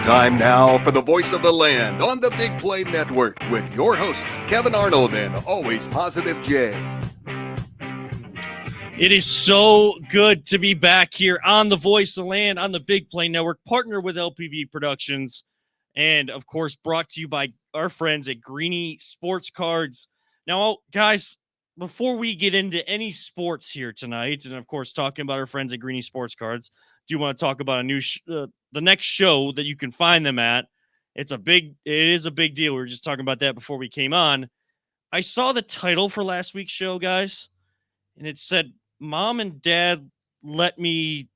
Time now for the voice of the land on the Big Play Network with your hosts, Kevin Arnold and Always Positive Jay. It is so good to be back here on the voice of the land on the Big Play Network, partner with LPV Productions, and of course brought to you by our friends at Greeny Sports Cards. Now, guys, before we get into any sports here tonight, and of course talking about our friends at Greeny Sports Cards, do want to talk about a new the next show that you can find them at. It is a big deal. We were just talking about that before we came on. I saw the title for last week's show, guys, and it said Mom and Dad let me,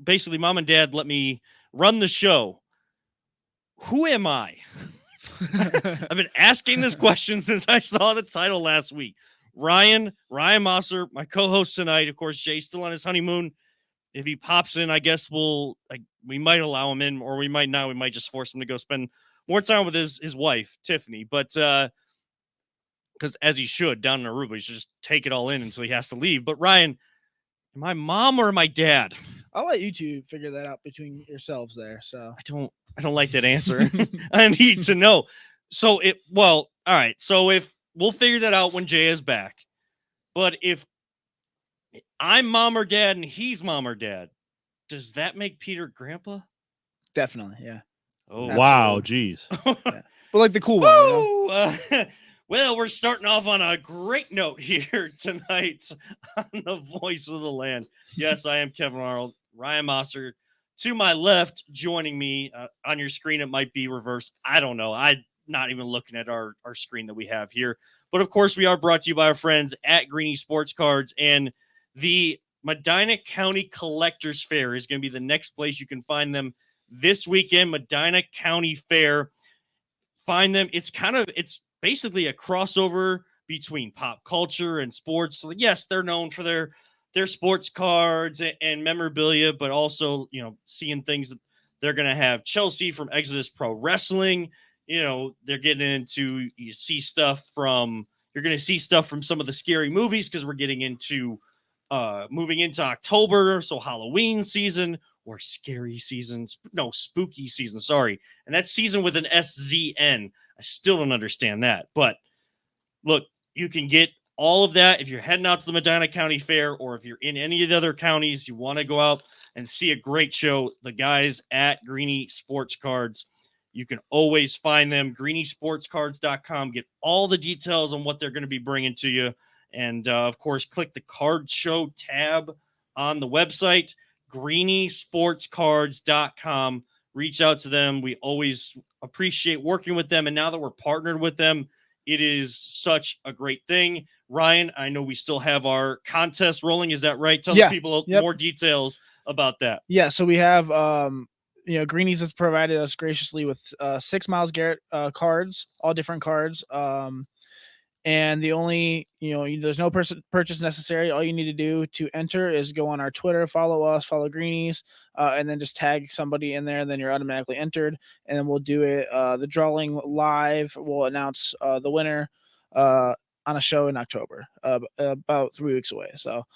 basically Mom and Dad let me run the show. Who am I? I've been asking this question since I saw the title last week. Ryan Mosser, my co-host tonight. Of course, Jay's still on his honeymoon. If he pops in, I guess we might allow him in, or we might not. We might just force him to go spend more time with his wife, Tiffany. But because as he should down in Aruba, he should just take it all in until he has to leave. But Ryan, am I mom or my dad? I'll let you two figure that out between yourselves there. So I don't like that answer. I need to know. So all right. So if we'll figure that out when Jay is back. But if I'm mom or dad and he's mom or dad, does that make Peter grandpa? Definitely, yeah. Oh, wow, geez. Yeah. But like the cool one. Well, we're starting off on a great note here tonight on the voice of the land. Yes, I am Kevin Arnold. Ryan Mosser to my left, joining me on your screen. It might be reversed. I don't know. I'm not even looking at our screen that we have here. But of course, we are brought to you by our friends at Greeny Sports Cards, and the Medina County Collectors Fair is going to be the next place you can find them this weekend. Medina County Fair. Find them. It's basically a crossover between pop culture and sports. So yes, they're known for their sports cards and memorabilia, but also, seeing things that they're going to have Chelsea from Exodus Pro Wrestling. They're getting into, you're going to see stuff from some of the scary movies because we're getting into moving into October. So Halloween season or scary season. No, spooky season. Sorry. And that's season with an SZN. I still don't understand that. But look, you can get all of that if you're heading out to the Medina County Fair, or if you're in any of the other counties, you want to go out and see a great show. The guys at Greeny Sports Cards, you can always find them. greenysportscards.com. Get all the details on what they're going to be bringing to you. And, of course, click the card show tab on the website, greenysportscards.com. Reach out to them. We always appreciate working with them. And now that we're partnered with them, it is such a great thing. Ryan, I know we still have our contest rolling. Is that right? Tell the people more details about that. Yeah, so we have, Greenies has provided us graciously with 6 Miles Garrett cards, all different cards. And the only, there's no purchase necessary. All you need to do to enter is go on our Twitter, follow us, follow Greenies, and then just tag somebody in there. And then you're automatically entered. And then we'll do it. The drawing live. We'll announce the winner on a show in October, about 3 weeks away. So,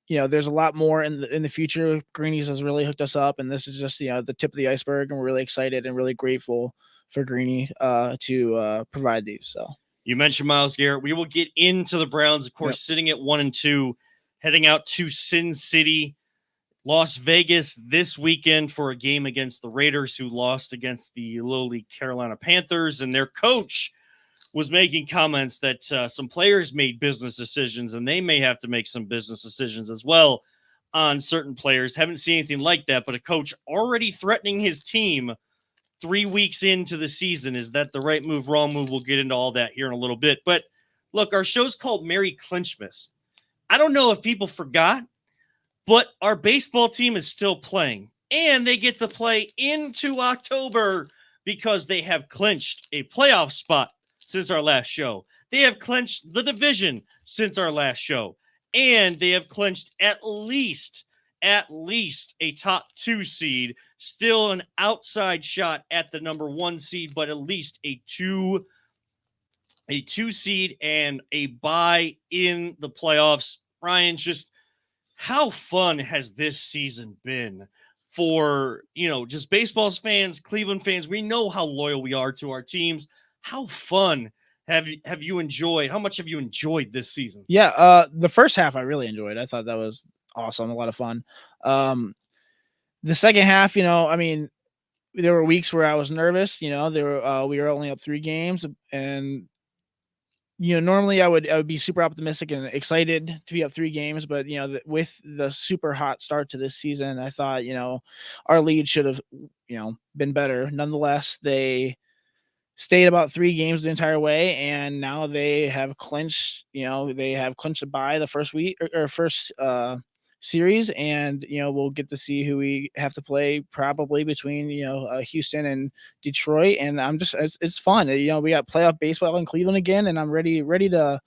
there's a lot more in the future. Greenies has really hooked us up, and this is just the tip of the iceberg. And we're really excited and really grateful for Greeny to provide these. So. You mentioned Myles Garrett. We will get into the Browns, of course, sitting at 1-2, heading out to Sin City, Las Vegas this weekend for a game against the Raiders, who lost against the lowly Carolina Panthers. And their coach was making comments that some players made business decisions, and they may have to make some business decisions as well on certain players. Haven't seen anything like that, but a coach already threatening his team 3 weeks into the season. Is that the right move, wrong move? We'll get into all that here in a little bit. But look, our show's called Merry Clinchmas. I don't know if people forgot, but our baseball team is still playing, and they get to play into October because they have clinched a playoff spot since our last show. They have clinched the division since our last show, and they have clinched at least a top 2 seed. Still an outside shot at the number 1 seed, but at least a 2 seed and a bye in the playoffs. Ryan, just how fun has this season been for, just baseball fans, Cleveland fans. We know how loyal we are to our teams. How fun have you enjoyed? How much have you enjoyed this season? Yeah, the first half I really enjoyed. I thought that was awesome, a lot of fun. The second half, I mean, there were weeks where I was nervous. There were we were only up 3 games, and normally I would be super optimistic and excited to be up 3 games, but with the super hot start to this season, I thought our lead should have been better. Nonetheless, they stayed about 3 games the entire way, and now they have clinched. They have clinched a bye the first week or first series, and we'll get to see who we have to play probably between Houston and Detroit, and I'm just it's fun. We got playoff baseball in Cleveland again, and I'm ready to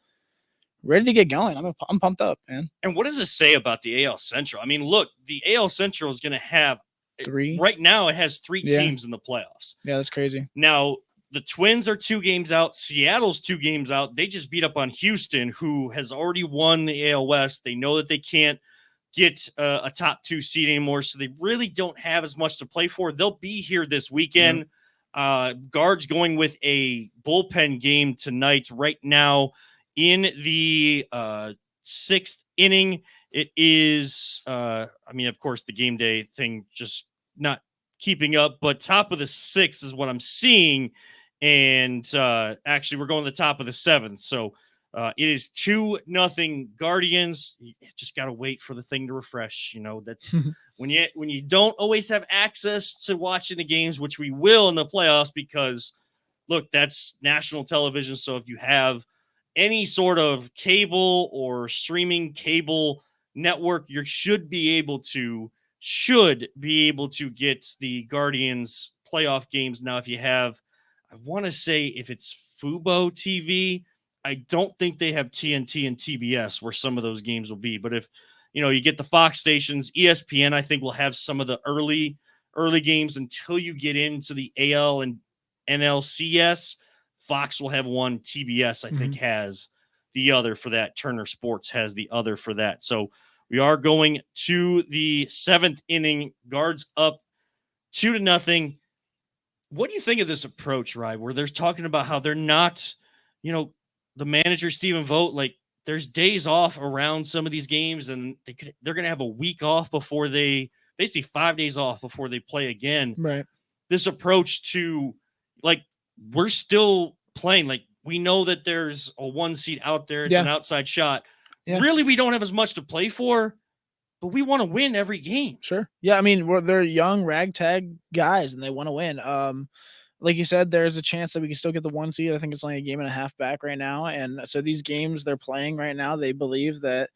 get going. I'm pumped up, man. And what does it say about the AL Central? I mean, look, the AL Central is going to have 3 right now. It has 3 teams in the playoffs. Yeah, that's crazy. Now, the Twins are 2 games out. Seattle's 2 games out. They just beat up on Houston, who has already won the AL West. They know that they can't get a top 2 seed anymore, so they really don't have as much to play for. They'll be here this weekend. Guards going with a bullpen game tonight. Right now, in the 6th inning, it is. Of course, the game day thing just not keeping up, but top of the 6th is what I'm seeing. And actually, we're going to the top of the 7th. So it is 2-0 Guardians. You just got to wait for the thing to refresh. That's when you don't always have access to watching the games, which we will in the playoffs, because look, that's national television. So if you have any sort of cable or streaming cable network, you should be able to get the Guardians playoff games. Now, if you have, I want to say if it's Fubo TV, I don't think they have TNT and TBS where some of those games will be. But if you get the Fox stations, ESPN, I think will have some of the early games until you get into the AL and NLCS. Fox will have one. TBS, I think, has the other for that. Turner Sports has the other for that. So we are going to the 7th inning. Guards up 2-0. What do you think of this approach, Rye, where they're talking about how they're not, the manager, Stephen Vogt, like there's days off around some of these games, and they're going to have a week off before basically 5 days off before they play again. Right. This approach to, like, we're still playing. Like, we know that there's a 1 seed out there. It's an outside shot. Yeah. Really, we don't have as much to play for, but we want to win every game. Sure. Yeah. I mean, they're young ragtag guys and they want to win. Like you said, there's a chance that we can still get the 1 seed. I think it's only a game and a half back right now. And so these games they're playing right now, they believe that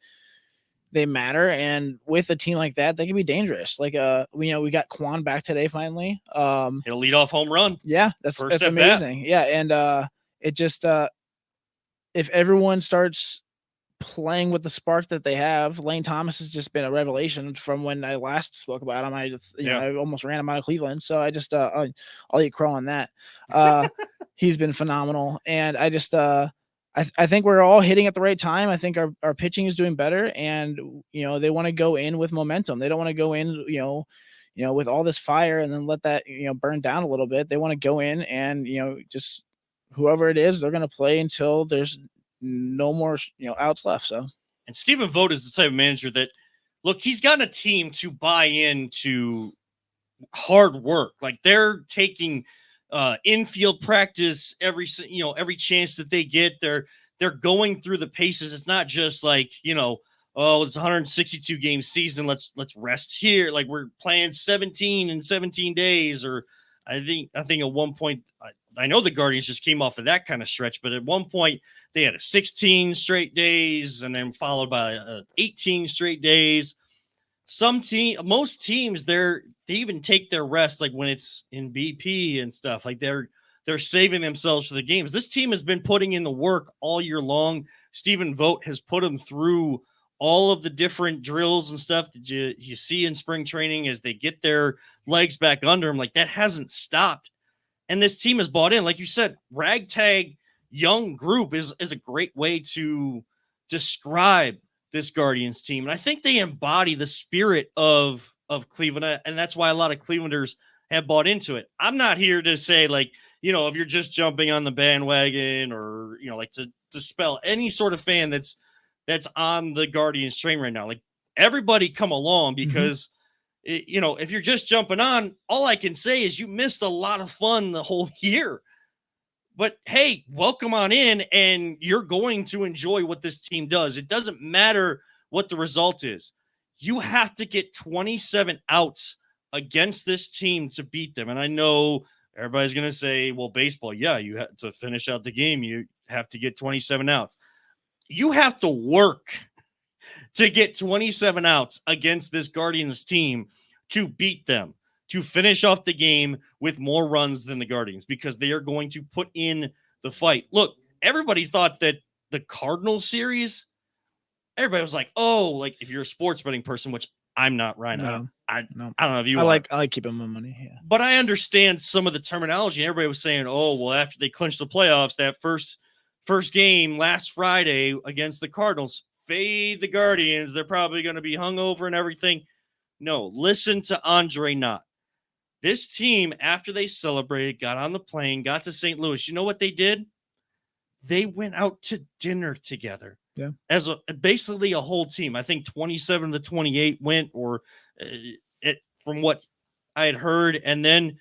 they matter. And with a team like that, they can be dangerous. Like, we got Quan back today finally. He'll lead off home run. Yeah. That's amazing. Yeah. And it just, if everyone starts playing with the spark that they have, Lane Thomas has just been a revelation from when I last spoke about him. I almost ran him out of Cleveland. So I just, I'll eat crow on that. He's been phenomenal. And I just, I think we're all hitting at the right time. I think our pitching is doing better, and, they want to go in with momentum. They don't want to go in, with all this fire and then let that, burn down a little bit. They want to go in and, just whoever it is, they're going to play until there's no more outs left. So, and Stephen Vogt is the type of manager that, look, he's gotten a team to buy into hard work. Like, they're taking infield practice every chance that they get. They're going through the paces. It's not just like, oh, it's a 162 game season, let's rest here. Like, we're playing 17 in 17 days. Or I think at one point, I know the Guardians just came off of that kind of stretch, but at one point they had a 16 straight days and then followed by 18 straight days. Most teams, they even take their rest, like when it's in BP and stuff. Like, they're saving themselves for the games. This team has been putting in the work all year long. Stephen Vogt has put them through all of the different drills and stuff that you see in spring training as they get their legs back under them. Like, that hasn't stopped. And this team has bought in. Like you said, ragtag young group is a great way to describe this Guardians team. And I think they embody the spirit of of Cleveland. And that's why a lot of Clevelanders have bought into it. I'm not here to say, like, if you're just jumping on the bandwagon or, like to dispel any sort of fan that's on the Guardians train right now. Like, everybody come along because, if you're just jumping on, all I can say is you missed a lot of fun the whole year. But hey, welcome on in, and you're going to enjoy what this team does. It doesn't matter what the result is. You have to get 27 outs against this team to beat them. And I know everybody's going to say, well, baseball, yeah, you have to finish out the game. You have to get 27 outs. You have to work to get 27 outs against this Guardians team to beat them, to finish off the game with more runs than the Guardians, because they are going to put in the fight. Look, everybody thought that the Cardinal series, everybody was like, oh, like if you're a sports betting person, which I'm not, Ryan. No, I no. don't know if you I are. like keeping my money. Yeah. But I understand some of the terminology. Everybody was saying, oh, well, after they clinched the playoffs, that first game last Friday against the Cardinals, fade the Guardians. They're probably going to be hungover and everything. No, listen to Andre Knott. This team, after they celebrated, got on the plane, got to St. Louis. You know what they did? They went out to dinner together. Yeah. As basically a whole team. I think 27 to 28 went, or from what I had heard. And then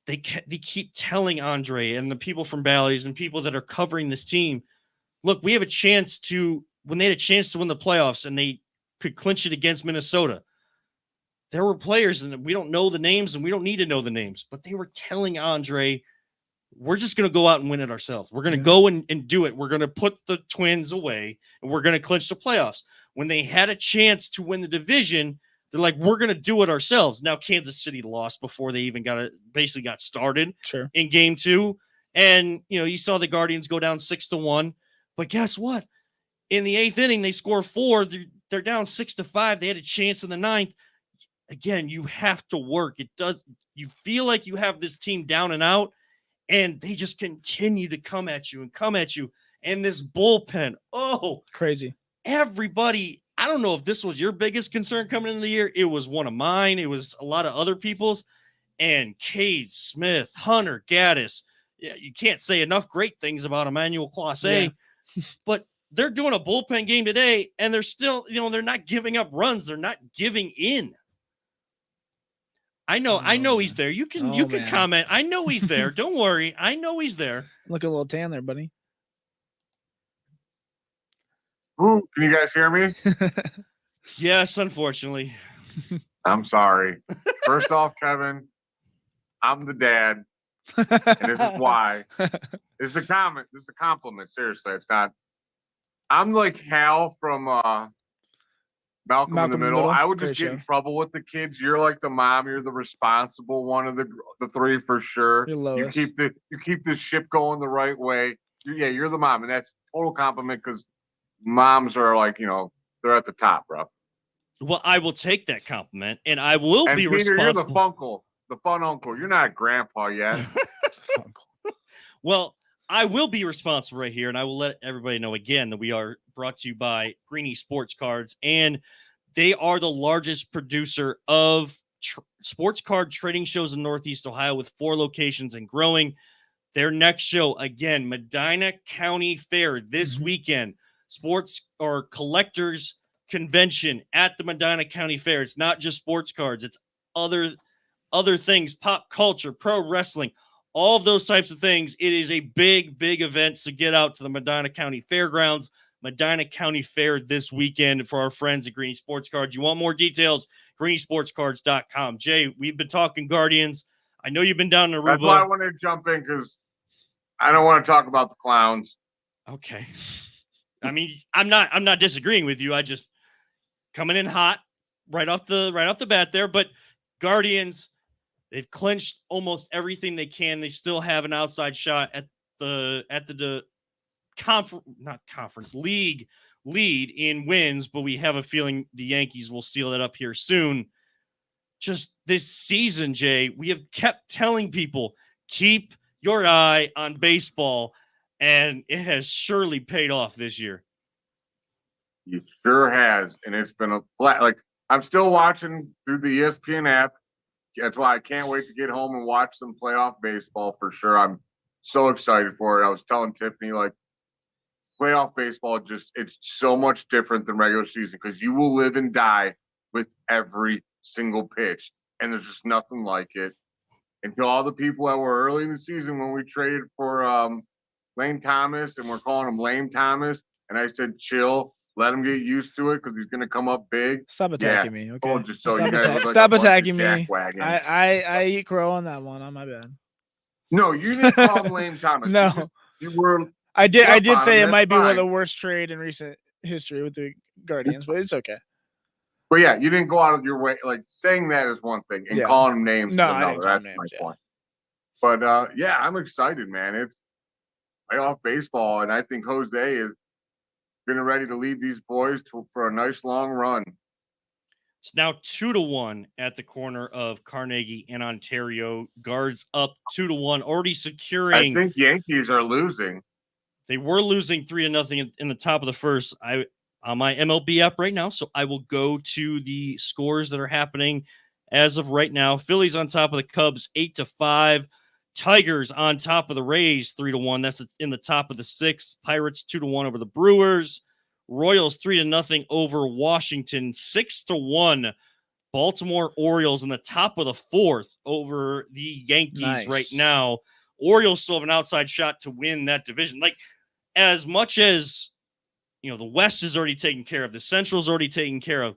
they keep telling Andre and the people from Bally's and people that are covering this team, look, we have a chance to, when they had a chance to win the playoffs and they could clinch it against Minnesota, there were players, and we don't know the names and we don't need to know the names, but they were telling Andre, we're just going to go out and win it ourselves. We're going to go and do it. We're going to put the Twins away and we're going to clinch the playoffs. When they had a chance to win the division, they're like, we're going to do it ourselves. Now, Kansas City lost before they even basically got started in game 2. And, you saw the Guardians go down 6-1, but guess what? In the 8th inning, they score 4. They're down 6-5. They had a chance in the 9th. Again, you have to work. You feel like you have this team down and out, and they just continue to come at you. And this bullpen, crazy. Everybody, I don't know if this was your biggest concern coming into the year. It was one of mine. It was a lot of other people's. And Cade Smith, Hunter Gaddis. Yeah, you can't say enough great things about Emmanuel Clase, but they're doing a bullpen game today, and they're still, they're not giving up runs. They're not giving in. I know he's there. You can comment. I know he's there. Don't worry. I know he's there. Look a little tan there, buddy. Ooh, can you guys hear me? Yes, unfortunately. I'm sorry. First off, Kevin, I'm the dad. And this is why. It's a comment. This is a compliment. Seriously, it's not. I'm like Hal from Malcolm in the Middle. I would just get in trouble with the kids. You're like the mom. You're the responsible one of the 3 for sure. You keep this ship going the right way. You're the mom, and that's total compliment because moms are like, they're at the top, bro. Well, I will take that compliment, and I will be Peter, responsible. You're the funkle, the fun uncle. You're not a grandpa yet. Well, I will be responsible right here, and I will let everybody know again that we are brought to you by Greeny Sports Cards, and they are the largest producer of sports card trading shows in Northeast Ohio with 4 locations and growing. Their next show, again, Medina County Fair this weekend, sports or collectors convention at the Medina County Fair. It's not just sports cards. It's other things, pop culture, pro wrestling, all of those types of things. It is a big, big event. So get out to the Medina County Fairgrounds, Medina County Fair this weekend for our friends at Greeny Sports Cards. You want more details? greenysportscards.com. Jay, we've been talking Guardians. I know you've been down in Aruba. That's why I wanted to jump in because I don't want to talk about the clowns. Okay. I mean, I'm not disagreeing with you. I just coming in hot right off the bat there. But Guardians, they've clinched almost everything they can. They still have an outside shot at the league lead in wins, but we have a feeling the Yankees will seal it up here soon. Just this season, Jay, we have kept telling people, keep your eye on baseball, and it has surely paid off this year. It sure has, and it's been like I'm still watching through the ESPN app. That's why I can't wait to get home and watch some playoff baseball for sure. I'm so excited for it. I was telling Tiffany, like, playoff baseball it's so much different than regular season because you will live and die with every single pitch. And there's just nothing like it. And to all the people that were early in the season when we traded for Lane Thomas and we're calling him Lame Thomas, and I said, chill, let him get used to it because he's going to come up big. Stop attacking Yeah, me, okay? told you so. You guys look like Stop a bunch of attacking me. jackwagons. I eat crow on that one. On my bad. No, you didn't call him Lame Thomas. No. You were. I did on say him, it might be one of fine. the worst trade in recent history with the Guardians, but it's okay. But yeah, you didn't go out of your way. Like saying that is one thing, and Yeah. calling them names No, is I didn't another. call That's them my names, yeah. point. But yeah, I'm excited, man. It's playoff baseball, and I think Jose is getting ready to lead these boys for a nice long run. It's now 2-1 at the corner of Carnegie and Ontario. Guards up 2-1, already securing. I think Yankees are losing. They were losing 3-0 in the top of the first. I on my MLB app right now, so I will go to the scores that are happening as of right now. Phillies on top of the Cubs 8-5. Tigers on top of the Rays 3-1. That's in the top of the sixth. Pirates 2-1 over the Brewers. Royals 3-0 over Washington. 6-1. Baltimore Orioles in the top of the fourth over the Yankees right Nice. now. Orioles still have an outside shot to win that division. Like, as much as, you know, the West is already taken care of, the Central's already taken care of,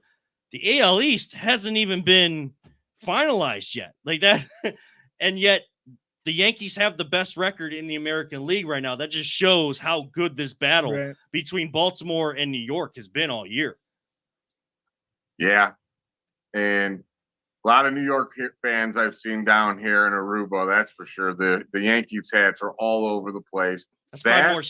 the AL East hasn't even been finalized yet. Like that. And yet the Yankees have the best record in the American League right now. That just shows how good this battle between Baltimore and New York has been all year. Yeah. And a lot of New York fans I've seen down here in Aruba, that's for sure. The Yankees hats are all over the place. That's probably more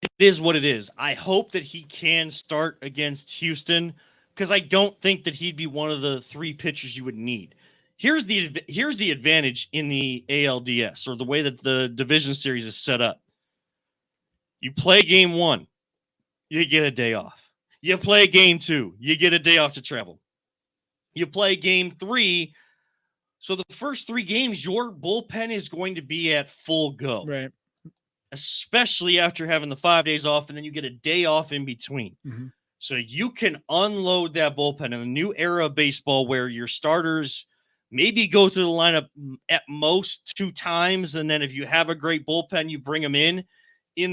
it is what it is. I hope that he can start against Houston because I don't think that he'd be one of the 3 pitchers you would need. Here's the advantage in the ALDS, or the way that the division series is set up. You play game 1, you get a day off. You play game 2, you get a day off to travel. You play game 3. So the first 3 games, your bullpen is going to be at full go. Right. Especially after having the 5 days off, and then you get a day off in between. Mm-hmm. So you can unload that bullpen in a new era of baseball where your starters maybe go through the lineup at most 2 times. And then if you have a great bullpen, you bring them in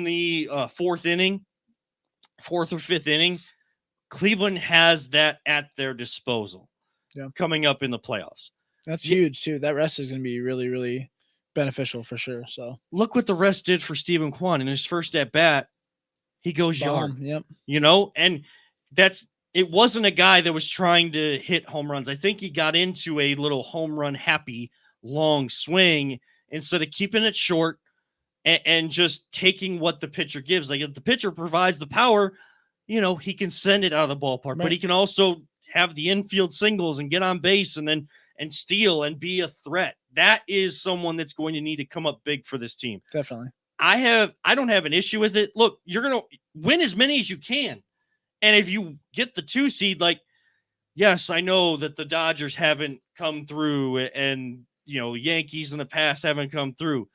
the 4th or 5th inning. Cleveland has that at their disposal coming up in the playoffs. That's huge too. That rest is going to be really, really beneficial for sure. So look what the rest did for Stephen Kwan in his first at bat. He goes yard. Yep. And it wasn't a guy that was trying to hit home runs. I think he got into a little home run happy long swing instead of keeping it short and just taking what the pitcher gives. Like if the pitcher provides the power, he can send it out of the ballpark, but he can also have the infield singles and get on base and steal and be a threat. That is someone that's going to need to come up big for this team. Definitely. I don't have an issue with it. Look, you're going to win as many as you can. And if you get the 2 seed, yes, I know that the Dodgers haven't come through and, Yankees in the past haven't come through.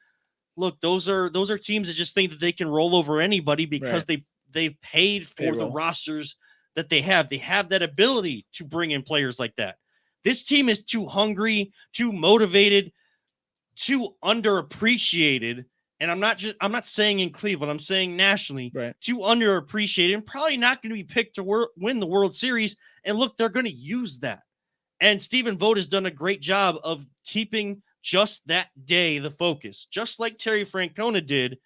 Look, those are teams that just think that they can roll over anybody because they've paid for the rosters that they have. They have that ability to bring in players like that. This team is too hungry, too motivated, too underappreciated. And I'm not saying in Cleveland, I'm saying nationally, too underappreciated and probably not going to be picked to win the World Series. And look, they're going to use that. And Stephen Vogt has done a great job of keeping just that day the focus, just like Terry Francona did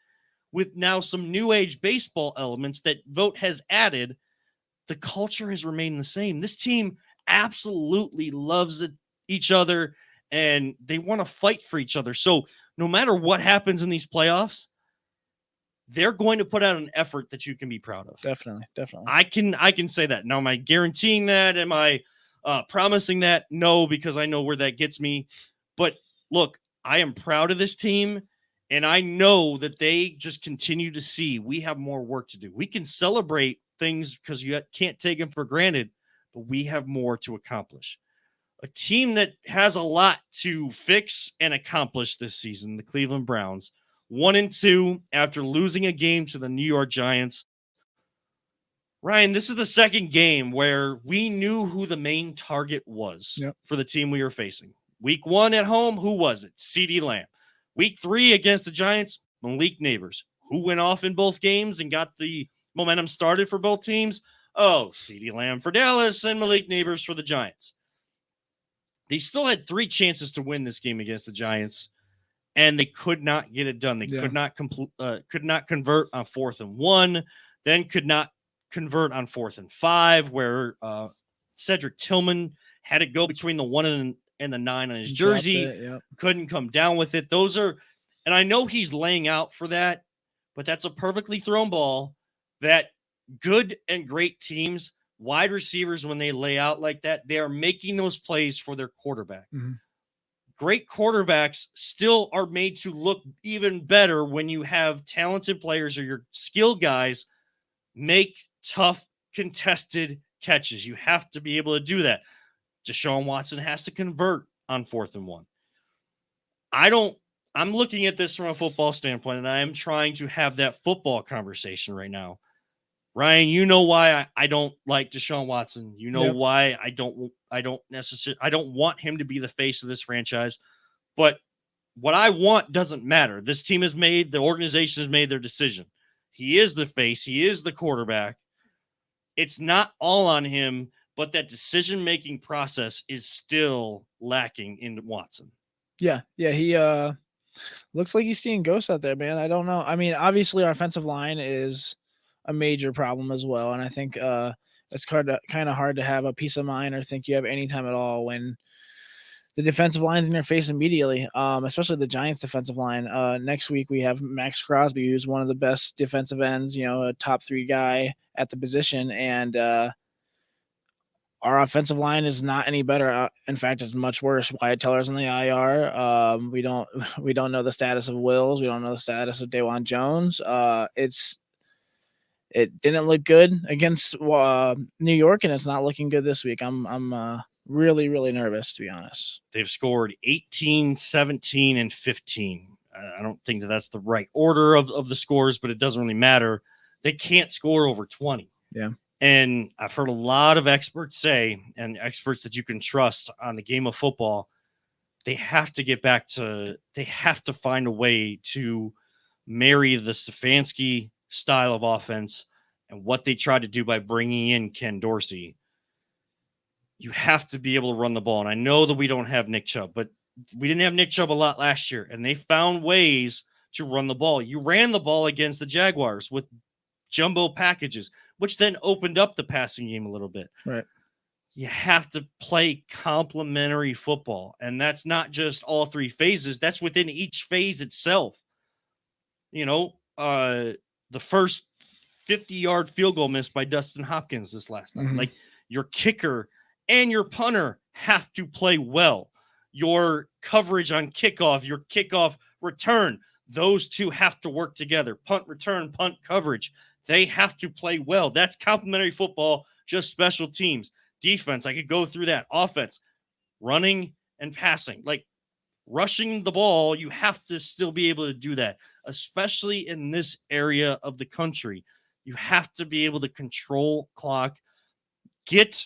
with now some new age baseball elements that Vogt has added. The culture has remained the same. This team absolutely loves each other and they want to fight for each other. So no matter what happens in these playoffs, they're going to put out an effort that you can be proud of. Definitely. I can say that. Now, am I guaranteeing that? Am I promising that? No, because I know where that gets me. But look, I am proud of this team, and I know that they just continue to see we have more work to do. We can celebrate things because you can't take them for granted, but we have more to accomplish. A team that has a lot to fix and accomplish this season, the Cleveland Browns, 1-2 after losing a game to the New York Giants. Ryan, this is the second game where we knew who the main target was for the team we were facing. Week 1 at home, who was it? CeeDee Lamb. Week 3 against the Giants, Malik Neighbors. Who went off in both games and got the momentum started for both teams? Oh, CeeDee Lamb for Dallas and Malik Neighbors for the Giants. They still had 3 chances to win this game against the Giants, and they could not get it done. They could not convert on 4th and 1, then could not convert on 4th and 5, where Cedric Tillman had to go between the 1 and the 9 on his jersey. Couldn't come down with it. And I know he's laying out for that, but that's a perfectly thrown ball that good and great teams, wide receivers, when they lay out like that, they are making those plays for their quarterback. Mm-hmm. Great quarterbacks still are made to look even better when you have talented players or your skill guys make tough, contested catches. You have to be able to do that. Deshaun Watson has to convert on 4th and 1. I'm looking at this from a football standpoint, and I am trying to have that football conversation right now. Ryan, you know why I don't like Deshaun Watson. You know why I don't want him to be the face of this franchise. But what I want doesn't matter. This team the organization has made their decision. He is the face. He is the quarterback. It's not all on him, but that decision-making process is still lacking in Watson. Yeah. He looks like he's seeing ghosts out there, man. I don't know. I mean, obviously our offensive line is a major problem as well, and I think it's kind of hard to have a peace of mind or think you have any time at all when the defensive line's in your face immediately, especially the Giants defensive line. Next week we have Max Crosby, who's one of the best defensive ends, a top 3 guy at the position, and our offensive line is not any better. In fact, it's much worse. Wyatt Teller's on the IR. We don't know the status of Wills. We don't know the status of Dawan Jones. It didn't look good against New York, and it's not looking good this week. I'm really, really nervous, to be honest. They've scored 18, 17, and 15. I don't think that that's the right order of the scores, but it doesn't really matter. They can't score over 20. Yeah. And I've heard a lot of experts say, and experts that you can trust on the game of football, they have to find a way to marry the Stefanski style of offense and what they tried to do by bringing in Ken Dorsey. You have to be able to run the ball. And I know that we don't have Nick Chubb, but we didn't have Nick Chubb a lot last year, and they found ways to run the ball. You ran the ball against the Jaguars with jumbo packages, which then opened up the passing game a little bit. Right. You have to play complementary football, and that's not just all 3 phases. That's within each phase itself. The first 50-yard field goal missed by Dustin Hopkins this last time. Mm-hmm. Like, your kicker and your punter have to play well. Your coverage on kickoff, your kickoff return, those two have to work together. Punt return, punt coverage, they have to play well. That's complementary football, just special teams. Defense, I could go through that. Offense, running and passing. Like, rushing the ball, you have to still be able to do that, especially in this area of the country. You have to be able to control clock, get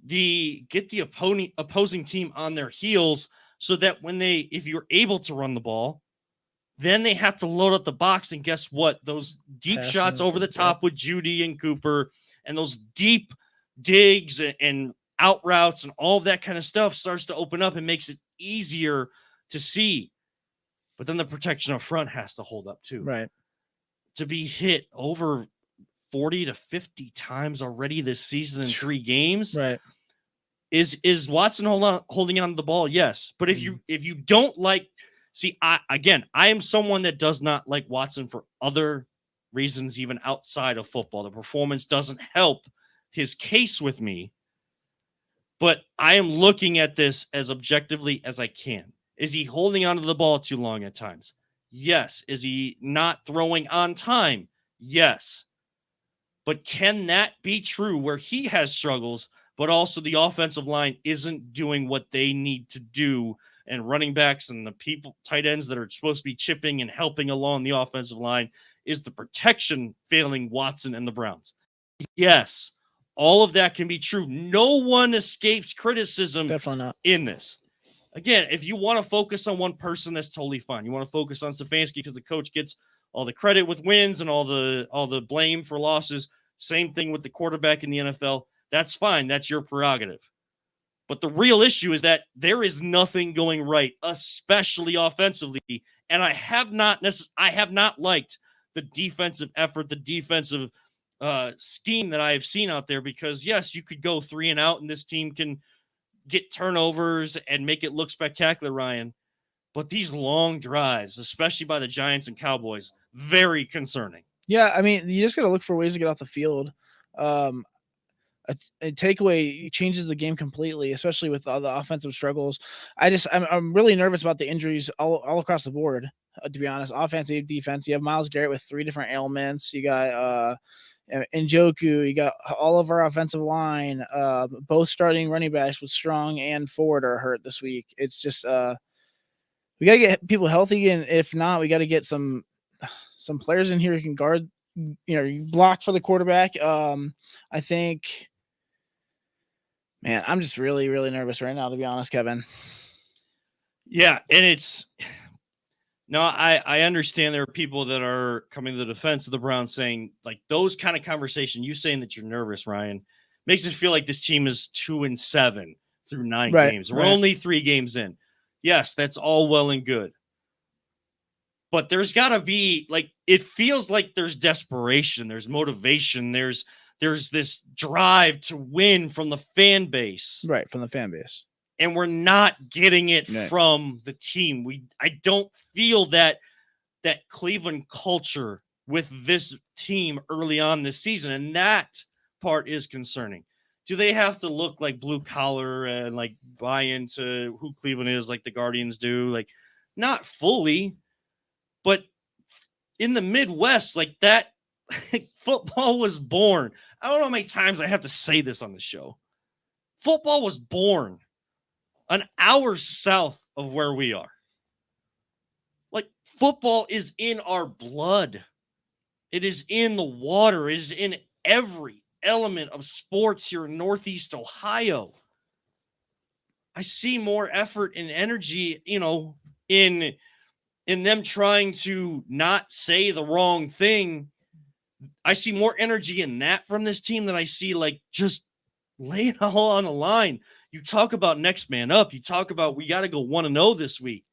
the opposing team on their heels, so that if you're able to run the ball, then they have to load up the box. And guess what? Those deep shots over the top with Judy and Cooper, and those deep digs and out routes and all of that kind of stuff starts to open up and makes it easier to see. But then the protection up front has to hold up too. Right. To be hit over 40 to 50 times already this season in 3 games. Right. Is Watson holding on to the ball? Yes. But if you don't I am someone that does not like Watson for other reasons, even outside of football. The performance doesn't help his case with me, but I am looking at this as objectively as I can. Is he holding onto the ball too long at times? Yes. Is he not throwing on time? Yes. But can that be true where he has struggles, but also the offensive line isn't doing what they need to do, and running backs and the tight ends that are supposed to be chipping and helping along the offensive line, is the protection failing Watson and the Browns? Yes, all of that can be true. No one escapes criticism. Definitely not. In this. Again, if you want to focus on one person, that's totally fine. You want to focus on Stefanski because the coach gets all the credit with wins and all the blame for losses. Same thing with the quarterback in the NFL. That's fine. That's your prerogative. But the real issue is that there is nothing going right, especially offensively. And I have not liked the defensive effort, the defensive scheme that I have seen out there, because yes, you could go 3 and out and this team can get turnovers and make it look spectacular, Ryan. But these long drives, especially by the Giants and Cowboys, very concerning. Yeah, I mean, you just got to look for ways to get off the field. A takeaway changes the game completely, especially with all the offensive struggles. I'm really nervous about the injuries all across the board, to be honest. Offensive, defense. You have Myles Garrett with 3 different ailments. You got Njoku. You got all of our offensive line. Both starting running backs with Strong and Ford are hurt this week. It's just we got to get people healthy, and if not, we got to get some players in here who can guard, block for the quarterback. I think, man, I'm just really, really nervous right now, to be honest, Kevin. Yeah, and I understand there are people that are coming to the defense of the Browns saying, like, those kind of conversation, you saying that you're nervous, Ryan, makes it feel like this team is 2-7 through 9 games. We're only 3 games in. Yes, that's all well and good. But there's got to be, like, it feels like there's desperation, there's motivation, there's this drive to win from the fan base. Right, from the fan base. and we're not getting it Right. from the team. I don't feel that Cleveland culture with this team early on this season, and that part is concerning. Do they have to look like blue collar and like buy into who Cleveland is like the Guardians do? Like, not fully, but in the Midwest, like that, football was born. I don't know how many times I have to say this on the show. Football was born an hour south of where we are. Like, football is in our blood. It is in the water. It is in every element of sports here in Northeast Ohio. I see more effort and energy, in them trying to not say the wrong thing. I see more energy in that from this team than I see like just laying it all on the line. You talk about next man up. You talk about we got to go 1-0 this week.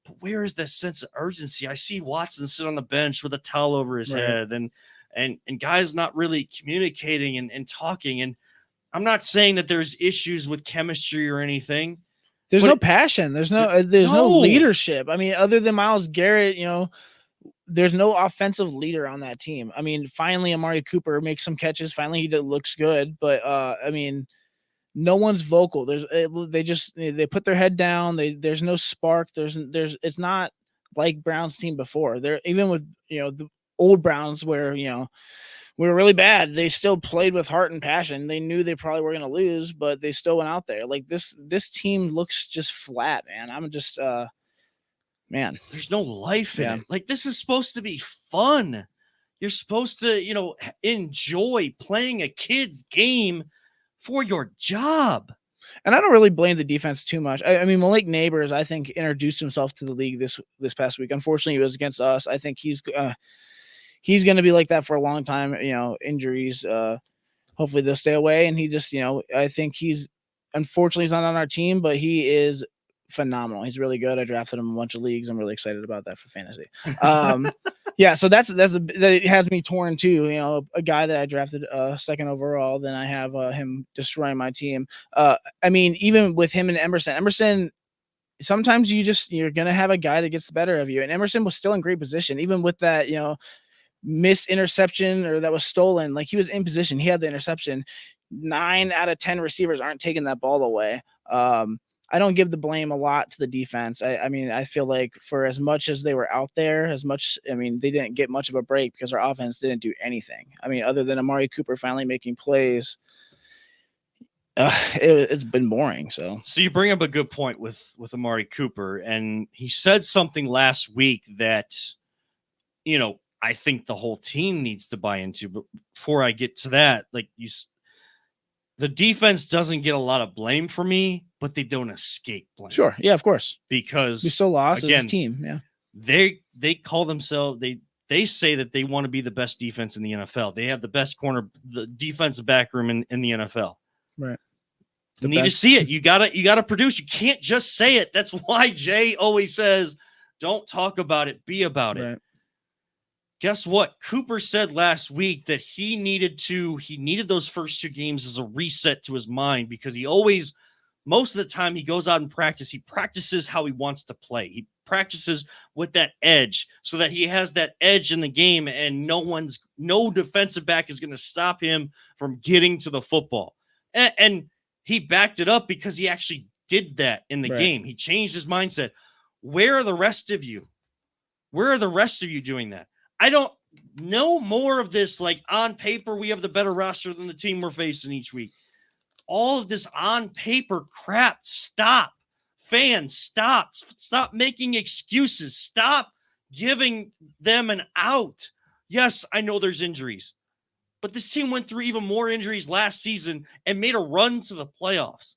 But where is that sense of urgency? I see Watson sit on the bench with a towel over his head and guys not really communicating and talking. And I'm not saying that there's issues with chemistry or anything. There's but no passion. There's no leadership. I mean, other than Myles Garrett, there's no offensive leader on that team. I mean, finally Amari Cooper makes some catches. Finally, he looks good. But I mean, no one's vocal. They put their head down. There's no spark. It's not like Browns team before. They're even with the old Browns where we were really bad. They still played with heart and passion. They knew they probably were going to lose, but they still went out there. Like this team looks just flat, man. I'm just man. There's no life in it. Like, this is supposed to be fun. You're supposed to, enjoy playing a kid's game for your job. And I don't really blame the defense too much. I mean, Malik Neighbors, I think, introduced himself to the league this past week. Unfortunately, it was against us. I think he's going to be like that for a long time. Injuries. Hopefully they'll stay away. And he just, I think unfortunately he's not on our team, but he is phenomenal. He's really good. I drafted him in a bunch of leagues. I'm really excited about that for fantasy. Yeah, so that has me torn too. A guy that I drafted second overall, then I have him destroying my team. I mean, even with him and Emerson, sometimes you're gonna have a guy that gets the better of you. And Emerson was still in great position, even with that missed interception or that was stolen. Like, he was in position. He had the interception. 9 out of 10 receivers aren't taking that ball away. I don't give the blame a lot to the defense. I mean, I feel like for as much as they were out there, they didn't get much of a break because our offense didn't do anything. I mean, other than Amari Cooper finally making plays, it's been boring. So you bring up a good point with Amari Cooper, and he said something last week that, I think the whole team needs to buy into. But before I get to that, the defense doesn't get a lot of blame for me, but they don't escape blame. Sure. Yeah, of course. Because we still lost as a team. Yeah. They call themselves, they say that they want to be the best defense in the NFL. They have the best the defensive back room in the NFL. Right. You need to see it. You gotta produce. You can't just say it. That's why Jay always says, don't talk about it, be about it. Guess what? Cooper said last week that he needed those first 2 games as a reset to his mind, because most of the time he goes out and he practices how he wants to play. He practices with that edge so that he has that edge in the game, and no defensive back is going to stop him from getting to the football. And he backed it up because he actually did that in the game. He changed his mindset. Where are the rest of you? Where are the rest of you doing that? I don't know more of this. Like, on paper, we have the better roster than the team we're facing each week. All of this on paper crap. Stop. Fans, stop. Stop making excuses. Stop giving them an out. Yes, I know there's injuries, but this team went through even more injuries last season and made a run to the playoffs.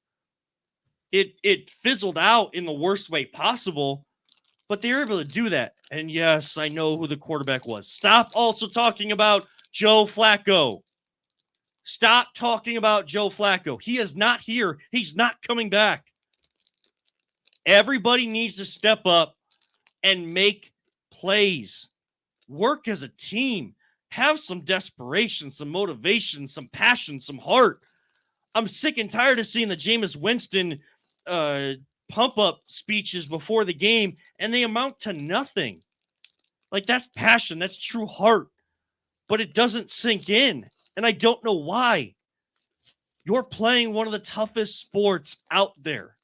It fizzled out in the worst way possible, but they were able to do that. And yes, I know who the quarterback was. Stop also talking about Joe Flacco. Stop talking about Joe Flacco. He is not here. He's not coming back. Everybody needs to step up and make plays. Work as a team. Have some desperation, some motivation, some passion, some heart. I'm sick and tired of seeing the Jameis Winston pump up speeches before the game, and they amount to nothing. Like, that's passion, that's true heart, but it doesn't sink in, and I don't know why. You're playing one of the toughest sports out there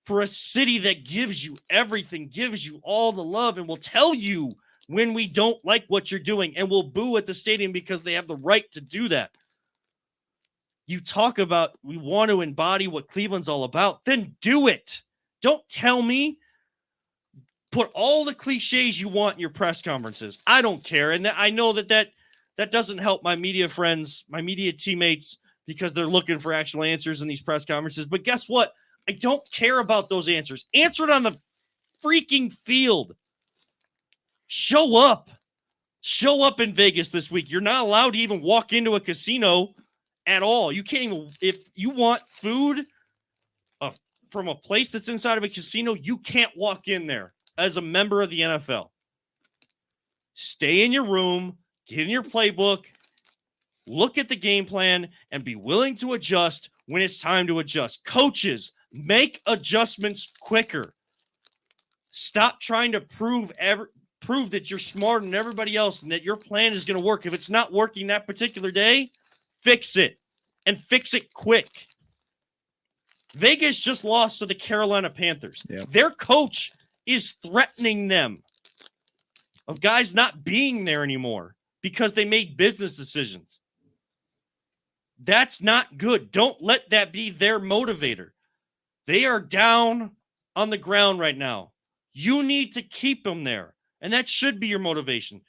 for a city that gives you everything, gives you all the love, and will tell you when we don't like what you're doing, and will boo at the stadium because they have the right to do that. You talk about we want to embody what Cleveland's all about, then do it. Don't tell me. Put all the cliches you want in your press conferences. I don't care. And I know that doesn't help my media friends, my media teammates, because they're looking for actual answers in these press conferences. But guess what? I don't care about those answers. Answer it on the freaking field. Show up. Show up in Vegas this week. You're not allowed to even walk into a casino at all. You can't even, if you want food from a place that's inside of a casino, you can't walk in there as a member of the NFL. Stay in your room, get in your playbook, look at the game plan, and be willing to adjust when it's time to adjust. Coaches, make adjustments quicker. Stop trying to prove that you're smarter than everybody else and that your plan is going to work. If it's not working that particular day, fix it, and fix it quick. Vegas just lost to the Carolina Panthers. Yep. Their coach is threatening them of guys not being there anymore because they made business decisions. That's not good. Don't let that be their motivator. They are down on the ground right now. You need to keep them there, and that should be your motivation.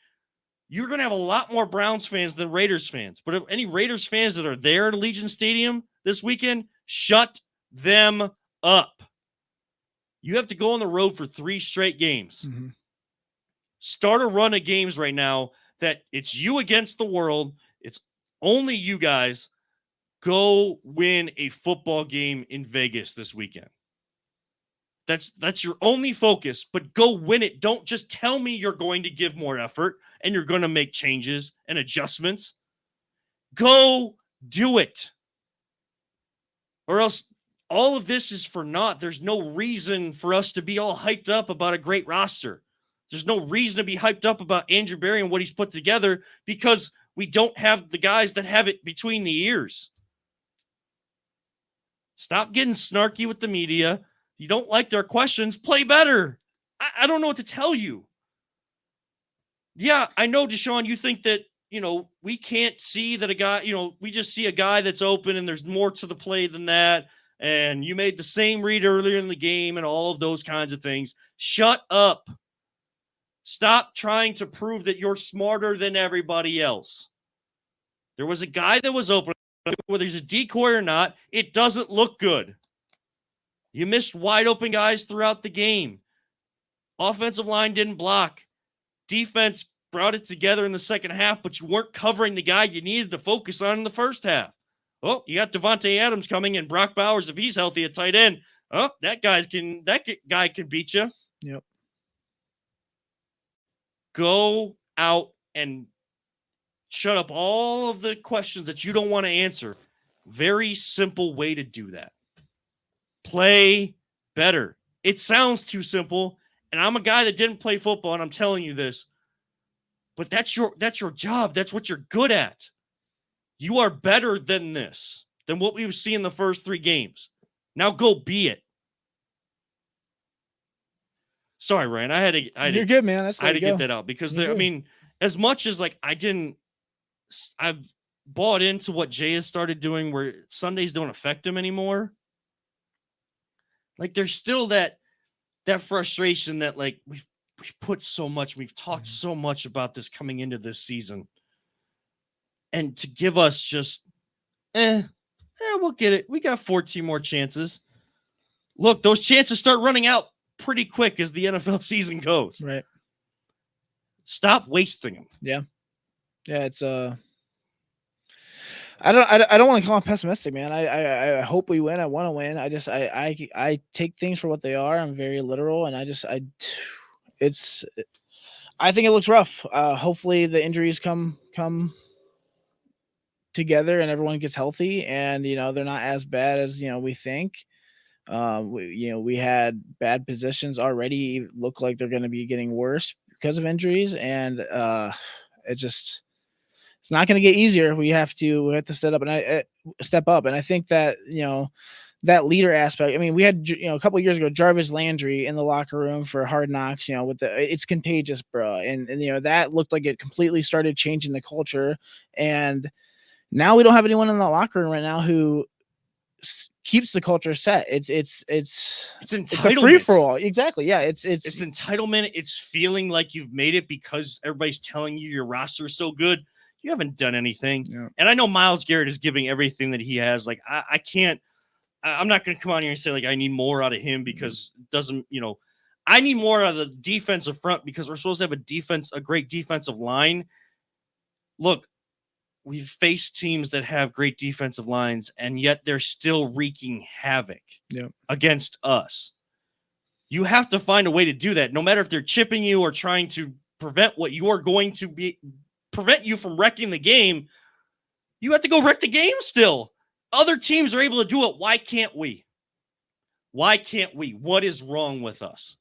You're going to have a lot more Browns fans than Raiders fans, but if any Raiders fans that are there at Allegiant Stadium this weekend, shut them up. You have to go on the road for 3 straight games. Mm-hmm. Start a run of games right now that it's you against the world. It's only you guys. Go win a football game in Vegas this weekend. That's your only focus, but go win it. Don't just tell me you're going to give more effort and you're going to make changes and adjustments. Go do it. Or else all of this is for naught. There's no reason for us to be all hyped up about a great roster. There's no reason to be hyped up about Andrew Berry and what he's put together because we don't have the guys that have it between the ears. Stop getting snarky with the media. You don't like their questions, play better. I don't know what to tell you. Yeah, I know, Deshaun, you think that, we can't see that a guy, we just see a guy that's open and there's more to the play than that. And you made the same read earlier in the game and all of those kinds of things. Shut up. Stop trying to prove that you're smarter than everybody else. There was a guy that was open, whether he's a decoy or not, it doesn't look good. You missed wide open guys throughout the game. Offensive line didn't block. Defense brought it together in the second half, but you weren't covering the guy you needed to focus on in the first half. Oh, you got Devontae Adams coming and Brock Bowers, if he's healthy at tight end. Oh, that guy can beat you. Yep. Go out and shut up all of the questions that you don't want to answer. Very simple way to do that. Play better. It sounds too simple, and I'm a guy that didn't play football, and I'm telling you this. But that's your job. That's what you're good at. You are better than this, than what we've seen in the first 3 games. Now go be it. Sorry, Ryan. You're good, man. I had to get that out because as much as I've bought into what Jay has started doing where Sundays don't affect him anymore. Like there's still that frustration that we've put so much, we've talked so much about this coming into this season. And to give us just, we'll get it. We got 14 more chances. Look, those chances start running out pretty quick as the NFL season goes. Right. Stop wasting them. Yeah. Yeah. It's I don't want to call them pessimistic, man. I hope we win. I want to win. I take things for what they are. I'm very literal, and I think it looks rough. Hopefully the injuries come together and everyone gets healthy, and they're not as bad as we think. We had bad positions already look like they're going to be getting worse because of injuries, and it's not going to get easier. We have to step up, and I think that that leader aspect. I mean, we had a couple of years ago Jarvis Landry in the locker room for Hard Knocks. With it's contagious, bro, and that looked like it completely started changing the culture, and now we don't have anyone in the locker room right now who keeps the culture set. It's entitlement. It's a free for all. Exactly. Yeah. It's entitlement. It's feeling like you've made it because everybody's telling you your roster is so good. You haven't done anything. Yeah. And I know Myles Garrett is giving everything that he has. Like I can't. I'm not going to come on here and say like I need more out of him because it doesn't. I need more out of the defensive front because we're supposed to have a great defensive line. Look, we've faced teams that have great defensive lines, and yet they're still wreaking havoc against us. You have to find a way to do that, no matter if they're chipping you or trying to prevent what you are going to prevent you from wrecking the game. You have to go wreck the game still. Other teams are able to do it. Why can't we? Why can't we? What is wrong with us?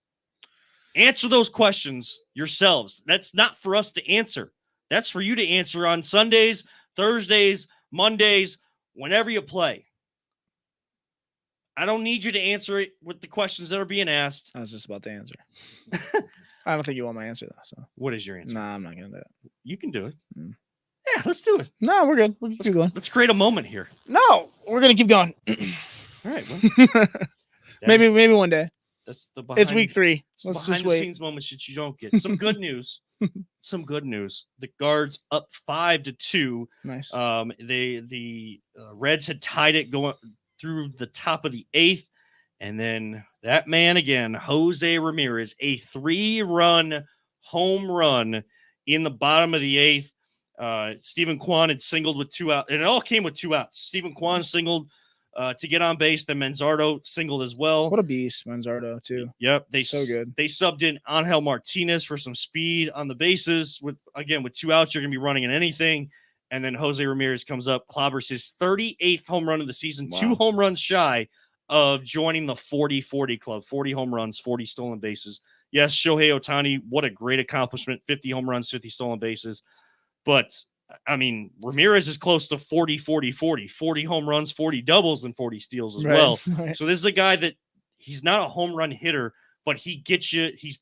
Answer those questions yourselves. That's not for us to answer. That's for you to answer on Sundays, Thursdays, Mondays, whenever you play. I don't need you to answer it with the questions that are being asked. I was just about to answer. I don't think you want my answer, though. So what is your answer? Nah, I'm not going to do it. You can do it. Yeah, let's do it. No, we're good. Keep going. Let's create a moment here. No, we're going to keep going. All right. Well, maybe one day. That's it's week 3. Let's just wait. Scenes moments that you don't get. Some good news. Some good news. The Guards up 5-2. Nice. The Reds had tied it going through the top of the 8th, and then that man again, Jose Ramirez, a 3-run home run in the bottom of the 8th. Stephen Kwan had singled with 2 outs, and it all came with 2 outs. Stephen Kwan singled to get on base. Then Manzardo singled as well. What a beast, Manzardo too. Yep, so good. They subbed in Angel Martinez for some speed on the bases. With 2 outs, you're gonna be running in anything. And then Jose Ramirez comes up, clobbers his 38th home run of the season, 2 home runs shy of joining the 40-40 club. 40 home runs, 40 stolen bases. Yes, Shohei Ohtani, what a great accomplishment. 50 home runs, 50 stolen bases. But I mean, Ramirez is close to 40-40-40, 40 home runs, 40 doubles, and 40 steals as well. Right. So this is a guy that he's not a home run hitter, but he gets you. He's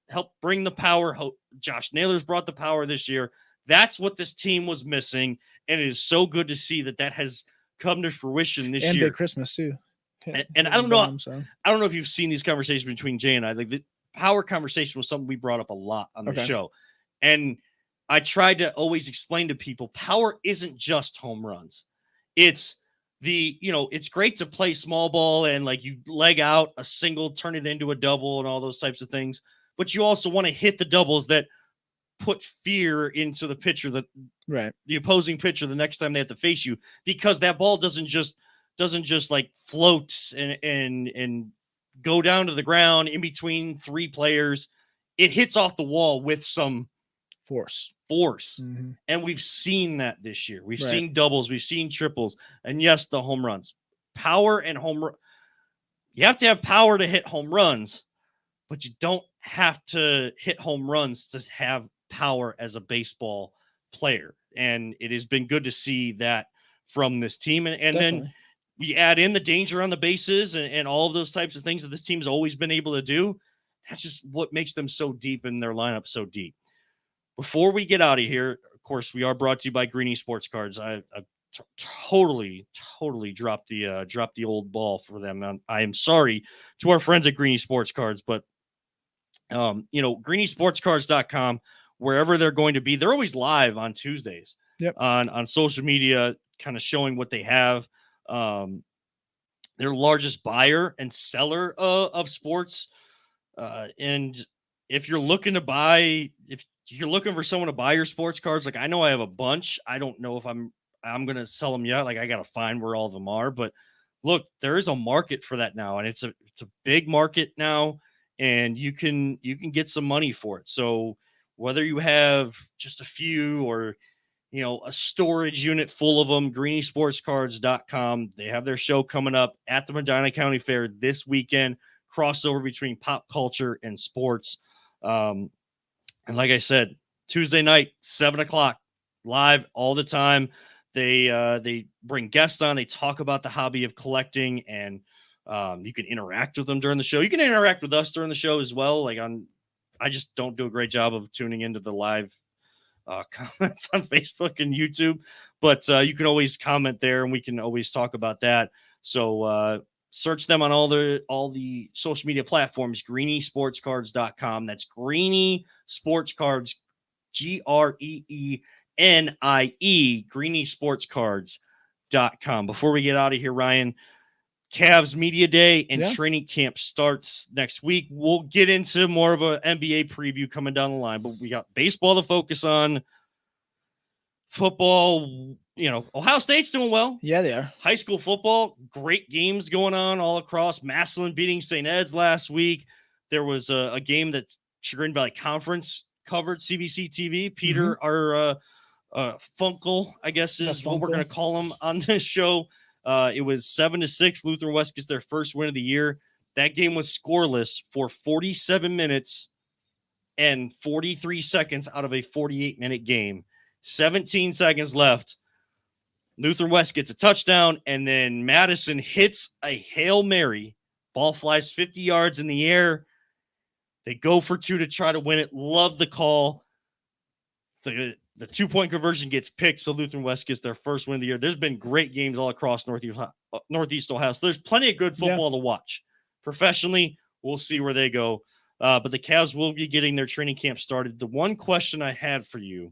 helped bring the power. Josh Naylor's brought the power this year. That's what this team was missing, and it is so good to see that has come to fruition this year. And Big Christmas too. And I don't know. I don't know if you've seen these conversations between Jay and I. Like the power conversation was something we brought up a lot on the show, and I tried to always explain to people power isn't just home runs. It's it's great to play small ball and like you leg out a single, turn it into a double and all those types of things. But you also want to hit the doubles that put fear into the pitcher, the opposing pitcher the next time they have to face you, because that ball doesn't just like float and go down to the ground in between 3 players. It hits off the wall with some force. Mm-hmm. And we've seen that this year. We've seen doubles, we've seen triples, and yes, the home runs. Power and home run. You have to have power to hit home runs, but you don't have to hit home runs to have power as a baseball player. And it has been good to see that from this team. And then we add in the danger on the bases and all of those types of things that this team's always been able to do. That's just what makes them so deep in their lineup, so deep. Before we get out of here, of course, we are brought to you by Greeny Sports Cards. I've totally dropped the old ball for them. I am sorry to our friends at Greeny Sports Cards, but greenysportscards.com, wherever they're going to be, they're always live on Tuesdays on social media, kind of showing what they have. Their largest buyer and seller of sports. And if you're looking to buy, if you're looking for someone to buy your sports cards, like I know I have a bunch. I don't know if I'm going to sell them yet. Like I got to find where all of them are, but look, there is a market for that now. And it's a big market now, and you can get some money for it. So whether you have just a few or, a storage unit full of them. GreenieSportsCards.com. They have their show coming up at the Medina County Fair this weekend. Crossover between pop culture and sports. And like I said, Tuesday night, 7:00, live all the time. They bring guests on. They talk about the hobby of collecting, and you can interact with them during the show. You can interact with us during the show as well. I just don't do a great job of tuning into the live comments on Facebook and YouTube, but you can always comment there, and we can always talk about that. So search them on all the social media platforms. GreenieSportsCards.com. That's Greenie Sports Cards, GREENIE, GreenieSportsCards.com. Before we get out of here, Ryan, Cavs Media Day and training camp starts next week. We'll get into more of a NBA preview coming down the line, but we got baseball to focus on. Football, Ohio State's doing well. Yeah, they are. High school football, great games going on all across. Massillon beating St. Ed's last week. There was a game that Chagrin Valley Conference covered, CBC TV. Peter, our Funkel, I guess is what we're going to call him on this show. It was 7-6. Lutheran West gets their first win of the year. That game was scoreless for 47 minutes and 43 seconds out of a 48-minute game. 17 seconds left. Lutheran West gets a touchdown, and then Madison hits a Hail Mary. Ball flies 50 yards in the air. They go for two to try to win it. Love the call. The 2-point conversion gets picked, so Lutheran West gets their first win of the year. There's been great games all across Northeast Ohio. So there's plenty of good football to watch. Professionally, we'll see where they go. But the Cavs will be getting their training camp started. The one question I had for you,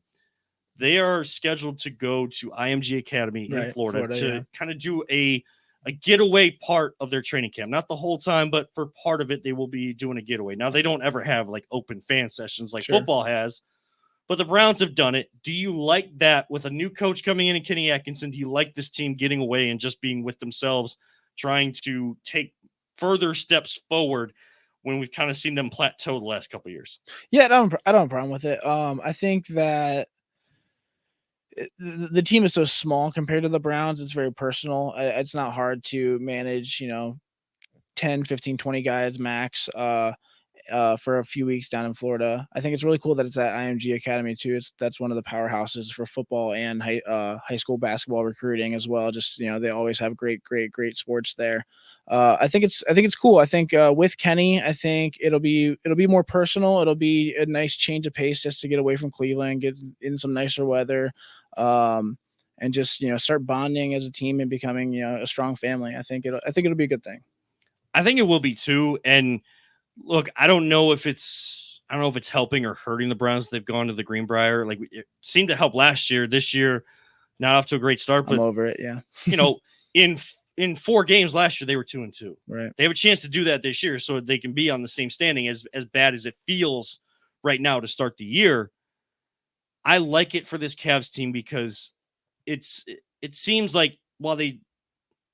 they are scheduled to go to IMG Academy in Florida to kind of do a getaway part of their training camp. Not the whole time, but for part of it, they will be doing a getaway. Now, they don't ever have like open fan sessions like football has, but the Browns have done it. Do you like that with a new coach coming in and Kenny Atkinson? Do you like this team getting away and just being with themselves, trying to take further steps forward when we've kind of seen them plateau the last couple of years? Yeah, I don't have a problem with it. I think that the team is so small compared to the Browns. It's very personal. It's not hard to manage, 10, 15, 20 guys max for a few weeks down in Florida. I think it's really cool that it's at IMG Academy too. That's one of the powerhouses for football and high school basketball recruiting as well. Just, they always have great sports there. I think it's cool. I think with Kenny, I think it'll be more personal. It'll be a nice change of pace just to get away from Cleveland, get in some nicer weather, and just start bonding as a team and becoming a strong family. I think it'll be a good thing. I think it will be too. And look, I don't know if it's helping or hurting the Browns. They've gone to the Greenbrier. Like, it seemed to help last year. This year, not off to a great start. But I'm over it. Yeah. In 4 games last year, they were 2-2. Right. They have a chance to do that this year, so they can be on the same standing as bad as it feels right now to start the year. I like it for this Cavs team because it seems like while they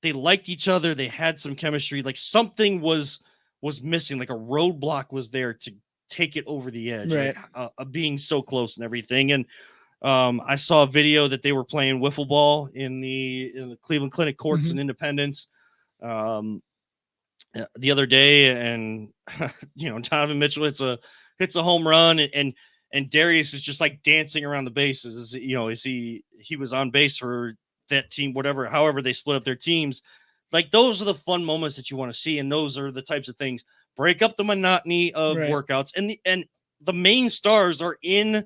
liked each other, they had some chemistry. Like something was missing, like a roadblock was there to take it over the edge, right? Being so close and everything. And I saw a video that they were playing wiffle ball in the Cleveland Clinic courts in Independence the other day, and Donovan Mitchell hits a home run, and Darius is just like dancing around the bases. He was on base for that team, however they split up their teams. Like, those are the fun moments that you want to see, and those are the types of things break up the monotony of workouts. And the main stars are in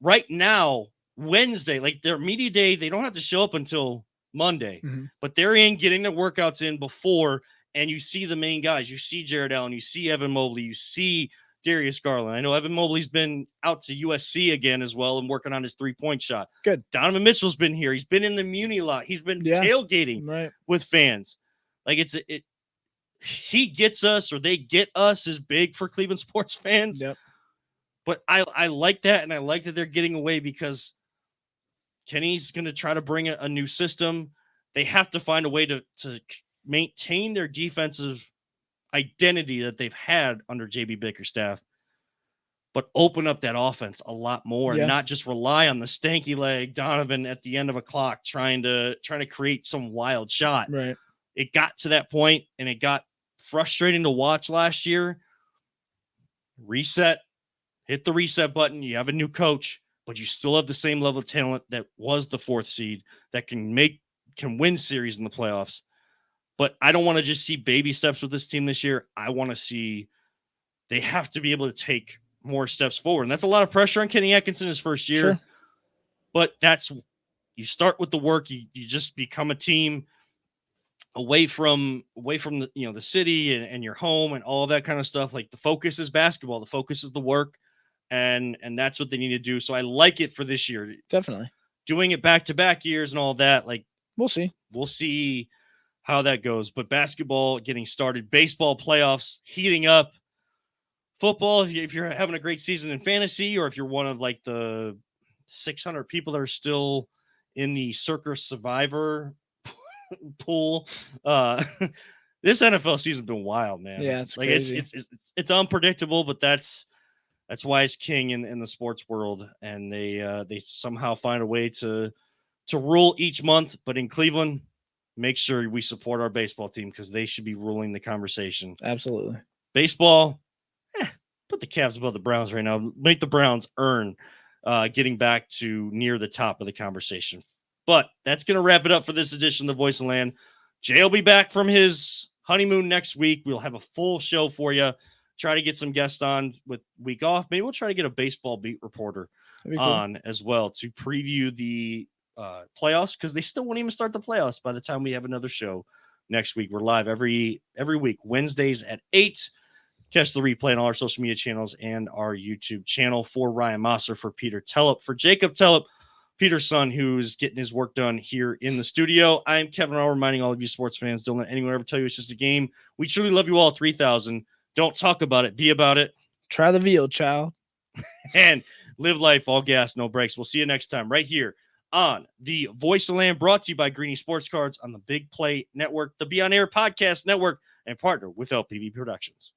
right now, Wednesday, like their media day. They don't have to show up until Monday, but they're in getting their workouts in before. And you see the main guys. You see Jared Allen. You see Evan Mobley. You see Darius Garland. I know Evan Mobley's been out to USC again as well and working on his 3-point shot. Good. Donovan Mitchell's been here. He's been in the Muni lot. He's been tailgating with fans. Like, he gets us, or they get us, is big for Cleveland sports fans. Yep. But I like that, and I like that they're getting away because Kenny's going to try to bring a new system. They have to find a way to maintain their defensive identity that they've had under JB Bickerstaff. but open up that offense a lot more Yeah. and not just rely on the stanky leg Donovan at the end of a clock trying to create some wild shot. Right. It got to that point and it got frustrating to watch last year. Reset, hit the reset button. You have a new coach, but you still have the same level of talent that was the 4th seed that can win series in the playoffs. But I don't want to just see baby steps with this team this year. I want to see they have to be able to take more steps forward. And that's a lot of pressure on Kenny Atkinson his first year. Sure. But you start with the work. You just become a team away from the, the city and your home and all of that kind of stuff. Like the focus is basketball. The focus is the work. And that's what they need to do. So I like it for this year. Definitely. Doing it back-to-back years and all that, like We'll see. we'll see how that goes. But basketball getting started, baseball playoffs heating up, football, if you're having a great season in fantasy, or if you're one of like the 600 people that are still in the Circa Survivor pool, this NFL season's been wild, man. Yeah, it's like crazy. it's unpredictable, but that's why it's king in the sports world, and they somehow find a way to rule each month. But in Cleveland, make sure we support our baseball team because they should be ruling the conversation. Absolutely. Baseball, put the Cavs above the Browns right now. Make the Browns earn getting back to near the top of the conversation. But that's going to wrap it up for this edition of The Voice of the Land. Jay will be back from his honeymoon next week. We'll have a full show for you. Try to get some guests on with week off. Maybe we'll try to get a baseball beat reporter on as well to preview the playoffs, because they still won't even start the playoffs by the time we have another show next week. We're live every week, Wednesdays at 8. Catch the replay on all our social media channels and our YouTube channel. For Ryan Mosser, for Peter Tellup, for Jacob Tellup, Peter's son, who's getting his work done here in the studio. I'm Kevin Arnold, reminding all of you sports fans, don't let anyone ever tell you it's just a game. We truly love you all, 3,000. Don't talk about it. Be about it. Try the veal, child. And live life, all gas, no breaks. We'll see you next time right here on the Voice of the Land, brought to you by Greeny Sports Cards on the Big Play Network, the Be On Air Podcast Network, and partner with LPV Productions.